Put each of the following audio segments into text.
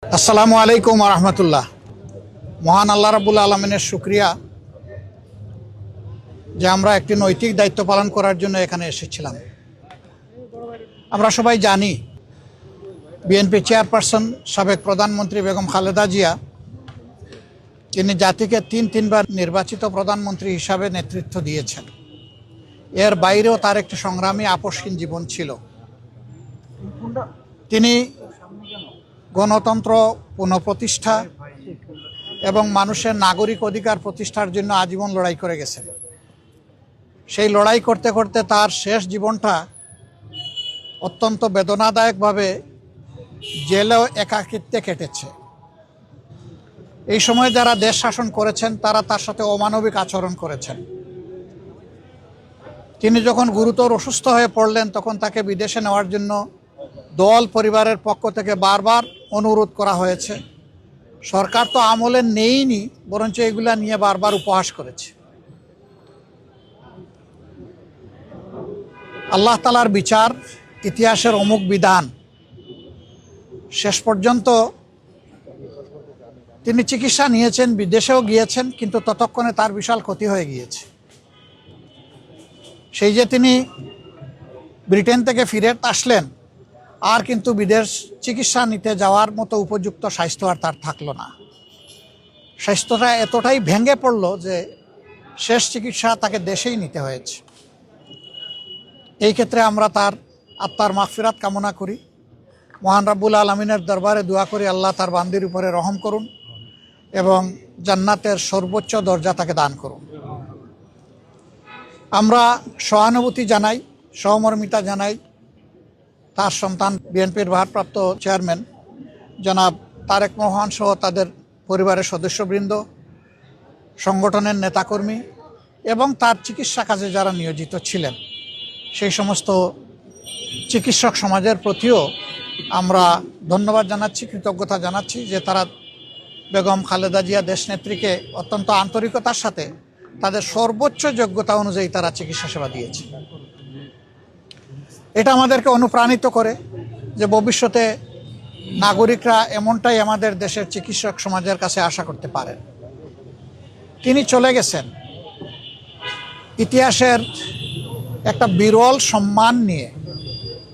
আসসালামু আলাইকুম রহমতুল্লাহ। মহান আল্লাহ রাব্বুল আলমিনের শুকরিয়া যে আমরা একটি নৈতিক দায়িত্ব পালন করার জন্য এখানে এসেছিলাম। আমরা সবাই জানি বিএনপি চেয়ারপারসন সাবেক প্রধানমন্ত্রী বেগম খালেদা জিয়া তিনি জাতিকে তিনবার নির্বাচিত প্রধানমন্ত্রী হিসাবে নেতৃত্ব দিয়েছেন। এর বাইরেও তার একটি সংগ্রামী আপসহীন জীবন ছিল। তিনি গণতন্ত্র পুনঃপ্রতিষ্ঠা এবং মানুষের নাগরিক অধিকার প্রতিষ্ঠার জন্য আজীবন লড়াই করে গেছেন। সেই লড়াই করতে করতে তার শেষ জীবনটা অত্যন্ত বেদনাদায়কভাবে জেলেও একাকিত্বে কেটেছে। এই সময় যারা দেশ শাসন করেছেন তারা তার সাথে অমানবিক আচরণ করেছেন। তিনি যখন গুরুতর অসুস্থ হয়ে পড়লেন তখন তাকে বিদেশে নেওয়ার জন্য দল পরিবারের পক্ষ থেকে বারবার অনুরোধ করা হয়েছে। সরকার তো আমলে নেইনি, বরঞ্চ এগুলা নিয়ে বারবার উপহাস করেছে। আল্লাহ তাআলার বিচার, ইতিহাসের অমুক বিধান, শেষ পর্যন্ত তিনি চিকিৎসা নিয়েছেন, বিদেশেও গিয়েছেন, কিন্তু ততক্ষণে তার বিশাল ক্ষতি হয়ে গিয়েছে। সেই যে তিনি ব্রিটেন থেকে ফিরে আসলেন, আর কিন্তু বিদেশ চিকিৎসা নিতে যাওয়ার মতো উপযুক্ত স্বাস্থ্য আর তার থাকলো না। স্বাস্থ্যটা এতটাই ভেঙে পড়ল যে শেষ চিকিৎসা তাকে দেশেই নিতে হয়েছে। এই ক্ষেত্রে আমরা তার আত্মার মাগফিরাত কামনা করি। মহান রাব্বুল আলমিনের দরবারে দোয়া করি আল্লাহ তার বান্দির উপরে রহম করুন এবং জান্নাতের সর্বোচ্চ দরজা তাকে দান করুন। আমরা সহানুভূতি জানাই, সহমর্মিতা জানাই তার সন্তান বিএনপির ভারপ্রাপ্ত চেয়ারম্যান জনাব তারেক রহমান সহ তাদের পরিবারের সদস্যবৃন্দ, সংগঠনের নেতাকর্মী এবং তার চিকিৎসা কাজে যারা নিয়োজিত ছিলেন সেই সমস্ত চিকিৎসক সমাজের প্রতিও আমরা ধন্যবাদ জানাচ্ছি, কৃতজ্ঞতা জানাচ্ছি যে তারা বেগম খালেদা জিয়া দেশনেত্রীকে অত্যন্ত আন্তরিকতার সাথে তাদের সর্বোচ্চ যোগ্যতা অনুযায়ী তারা চিকিৎসা সেবা দিয়েছে। এটা আমাদেরকে অনুপ্রাণিত করে যে ভবিষ্যতে নাগরিকরা এমনটাই আমাদের দেশের চিকিৎসক সমাজের কাছে আশা করতে পারেন। তিনি চলে গেছেন ইতিহাসের একটা বিরল সম্মান নিয়ে।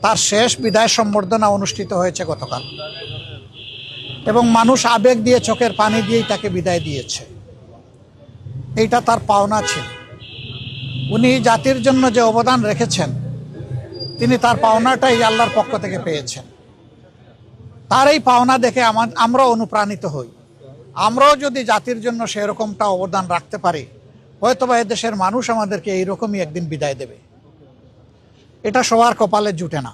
তার শেষ বিদায় সম্বর্ধনা অনুষ্ঠিত হয়েছে গতকাল এবং মানুষ আবেগ দিয়ে, চোখের পানি দিয়েই তাকে বিদায় দিয়েছে। এইটা তার পাওনা ছিল। উনি জাতির জন্য যে অবদান রেখেছেন তিনি তার পাওনাটাই আল্লাহর পক্ষ থেকে পেয়েছেন। তার এই পাওনা দেখে আমরাও অনুপ্রাণিত হই। আমরাও যদি জাতির জন্য সেরকমটা অবদান রাখতে পারি, হয়তোবা এদেশের মানুষ আমাদেরকে এইরকমই একদিন বিদায় দেবে। এটা সবার কপালে জুটে না।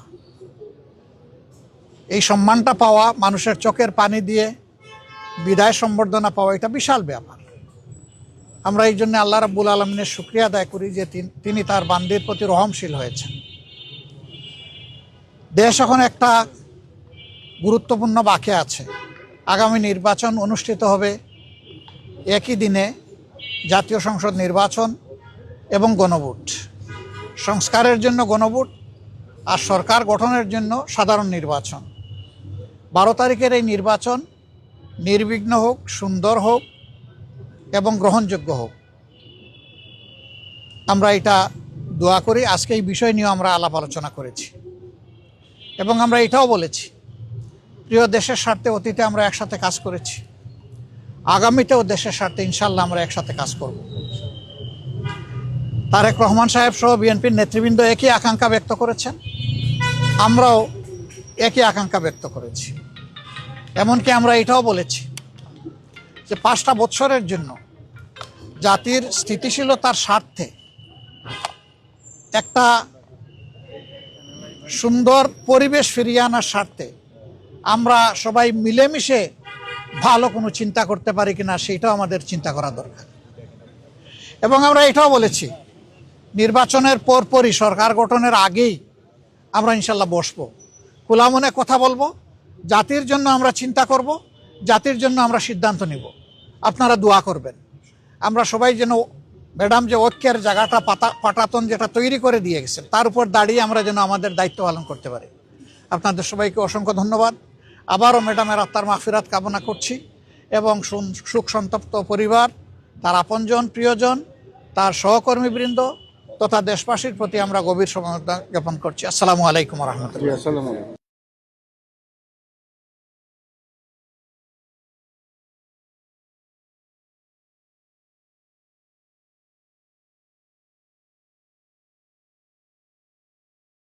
এই সম্মানটা পাওয়া, মানুষের চোখের পানি দিয়ে বিদায় সম্বর্ধনা পাওয়া, এটা বিশাল ব্যাপার। আমরা এই জন্য আল্লাহ রাব্বুল আলমিনের শুকরিয়া আদায় করি যে তিনি তার বান্দির প্রতি রহমশীল হয়েছেন। দেশ এখন একটা গুরুত্বপূর্ণ বাঁকে আছে। আগামী নির্বাচন অনুষ্ঠিত হবে একই দিনে, জাতীয় সংসদ নির্বাচন এবং গণভোট। সংস্কারের জন্য গণভোট আর সরকার গঠনের জন্য সাধারণ নির্বাচন। 12 তারিখের এই নির্বাচন নির্বিঘ্ন হোক, সুন্দর হোক এবং গ্রহণযোগ্য হোক, আমরা এটা দোয়া করি। আজকে এই বিষয় নিয়ে আমরা আলাপ আলোচনা করেছি এবং আমরা এটাও বলেছি, প্রিয় দেশের স্বার্থে অতীতে আমরা একসাথে কাজ করেছি, আগামীতেও দেশের স্বার্থে ইনশাল্লাহ আমরা একসাথে কাজ করব। তারেক রহমান সাহেব সহ বিএনপির নেতৃবৃন্দ একই আকাঙ্ক্ষা ব্যক্ত করেছেন, আমরাও একই আকাঙ্ক্ষা ব্যক্ত করেছি। এমনকি আমরা এটাও বলেছি যে 5টা বছরের জন্য জাতির স্থিতিশীলতার স্বার্থে একটা সুন্দর পরিবেশ ফিরিয়ে আনার স্বার্থে আমরা সবাই মিলেমিশে ভালো কোনো চিন্তা করতে পারি কিনা সেইটাও আমাদের চিন্তা করা দরকার। এবং আমরা এটাও বলেছি, নির্বাচনের পরপরই, সরকার গঠনের আগেই আমরা ইনশাল্লাহ বসবো, খোলা মনে কথা বলবো, জাতির জন্য আমরা চিন্তা করব, জাতির জন্য আমরা সিদ্ধান্ত নিব। আপনারা দোয়া করবেন আমরা সবাই যেন ম্যাডাম যে ঐক্যের জায়গাটা পাটাতন যেটা তৈরি করে দিয়ে গেছেন তার উপর দাঁড়িয়ে আমরা যেন আমাদের দায়িত্ব পালন করতে পারি। আপনাদের সবাইকে অসংখ্য ধন্যবাদ। আবারও ম্যাডামের আত্মার মাগফিরাত কামনা করছি এবং শোক সন্তপ্ত পরিবার, তার আপনজন, প্রিয়জন, তার সহকর্মীবৃন্দ তথা দেশবাসীর প্রতি আমরা গভীর সমবেদনা জ্ঞাপন করছি। আসসালামু আলাইকুম ওয়া রাহমাতুল্লাহ।